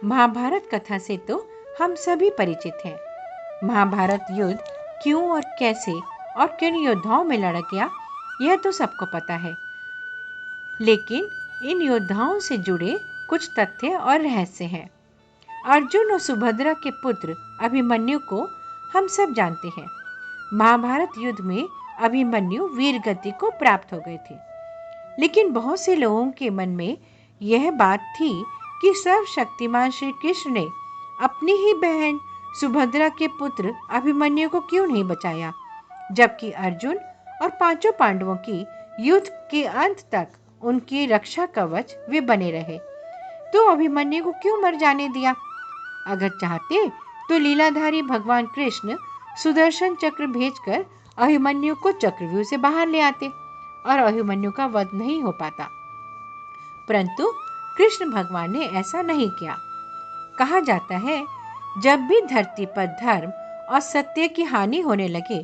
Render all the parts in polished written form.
महाभारत कथा से तो हम सभी परिचित हैं। महाभारत युद्ध क्यों और कैसे और किन योद्धाओं में लड़ा गया, यह तो सबको पता है। लेकिन इन योद्धाओं से जुड़े कुछ तथ्य और रहस्य हैं। अर्जुन और सुभद्रा के पुत्र अभिमन्यु को हम सब जानते हैं। महाभारत युद्ध में अभिमन्यु वीर गति को प्राप्त हो गए थे। लेकिन बहुत से लोगों के मन में यह बात थी कि सर्वशक्तिमान श्री कृष्ण ने अपनी ही बहन सुभद्रा के पुत्र अभिमन्यु को क्यों नहीं बचाया, जबकि अर्जुन और पांचों पांडवों की युद्ध के अंत तक उनकी रक्षा कवच वे बने रहे, तो अभिमन्यु को क्यों मर जाने दिया। अगर चाहते तो लीलाधारी भगवान कृष्ण सुदर्शन चक्र भेजकर अभिमन्यु को चक्रव्यूह से बाहर ले आते और अभिमन्यु का वध नहीं हो पाता, परंतु कृष्ण भगवान ने ऐसा नहीं किया। कहा जाता है, जब भी धरती पर धर्म और सत्य की हानि होने लगे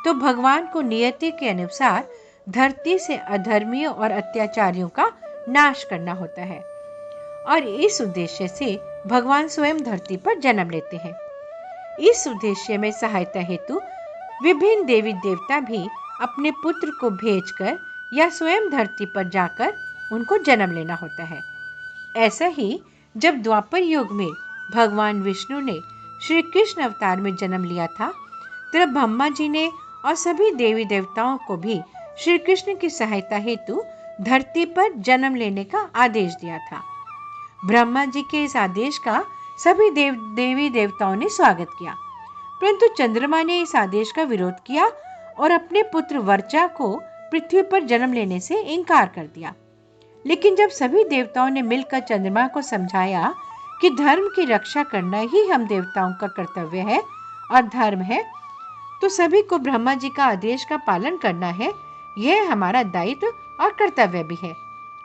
तो भगवान को नियति के अनुसार धरती से अधर्मियों और अत्याचारियों का नाश करना होता है, और इस उद्देश्य से भगवान स्वयं धरती पर जन्म लेते हैं। इस उद्देश्य में सहायता हेतु विभिन्न देवी देवता भी अपने पुत्र को भेजकर या स्वयं धरती पर जाकर उनको जन्म लेना होता है। ऐसा ही जब द्वापर युग में भगवान विष्णु ने श्री कृष्ण अवतार में जन्म लिया था, तब ब्रह्मा जी ने और सभी देवी देवताओं को भी श्री कृष्ण की सहायता हेतु धरती पर जन्म लेने का आदेश दिया था। ब्रह्मा जी के इस आदेश का सभी देवी देवताओं ने स्वागत किया, परंतु चंद्रमा ने इस आदेश का विरोध किया और अपने पुत्र वर्चा को पृथ्वी पर जन्म लेने से इनकार कर दिया। लेकिन जब सभी देवताओं ने मिलकर चंद्रमा को समझाया कि धर्म की रक्षा करना ही हम देवताओं का कर्तव्य है और धर्म है, तो सभी को ब्रह्मा जी का आदेश का पालन करना है, यह हमारा दायित्व और कर्तव्य भी है।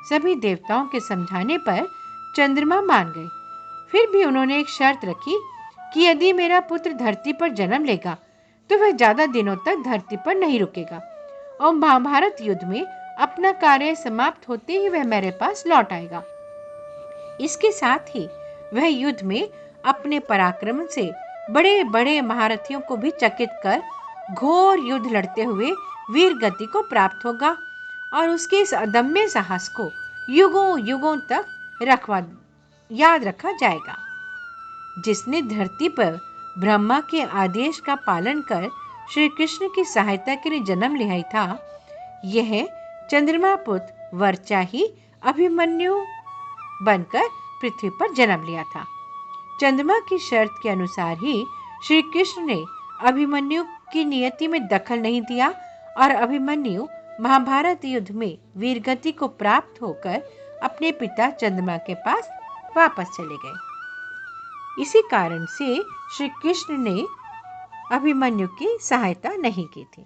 सभी देवताओं के समझाने पर चंद्रमा मान गए। फिर भी उन्होंने एक शर्त रखी कि यदि मेरा पुत्र धरती पर जन्म लेगा तो वह ज्यादा दिनों तक धरती पर नहीं रुकेगा और महाभारत युद्ध में अपना कार्य समाप्त होते ही वह मेरे पास लौट आएगा। इसके साथ ही वह युद्ध में अपने पराक्रम से बड़े बड़े महारथियों को भी चकित कर घोर युद्ध लड़ते हुए वीर गति को प्राप्त होगा और उसके इस अदम्य साहस को युगों युगों तक याद रखा जाएगा। जिसने धरती पर ब्रह्मा के आदेश का पालन कर श्री कृष्ण की सहायता के लिए जन्म लिया था, यह चंद्रमा पुत्र वर्चा ही अभिमन्यु बनकर पृथ्वी पर जन्म लिया था। चंद्रमा की शर्त के अनुसार ही श्री कृष्ण ने अभिमन्यु की नियति में दखल नहीं दिया और अभिमन्यु महाभारत युद्ध में वीरगति को प्राप्त होकर अपने पिता चंद्रमा के पास वापस चले गए। इसी कारण से श्री कृष्ण ने अभिमन्यु की सहायता नहीं की थी।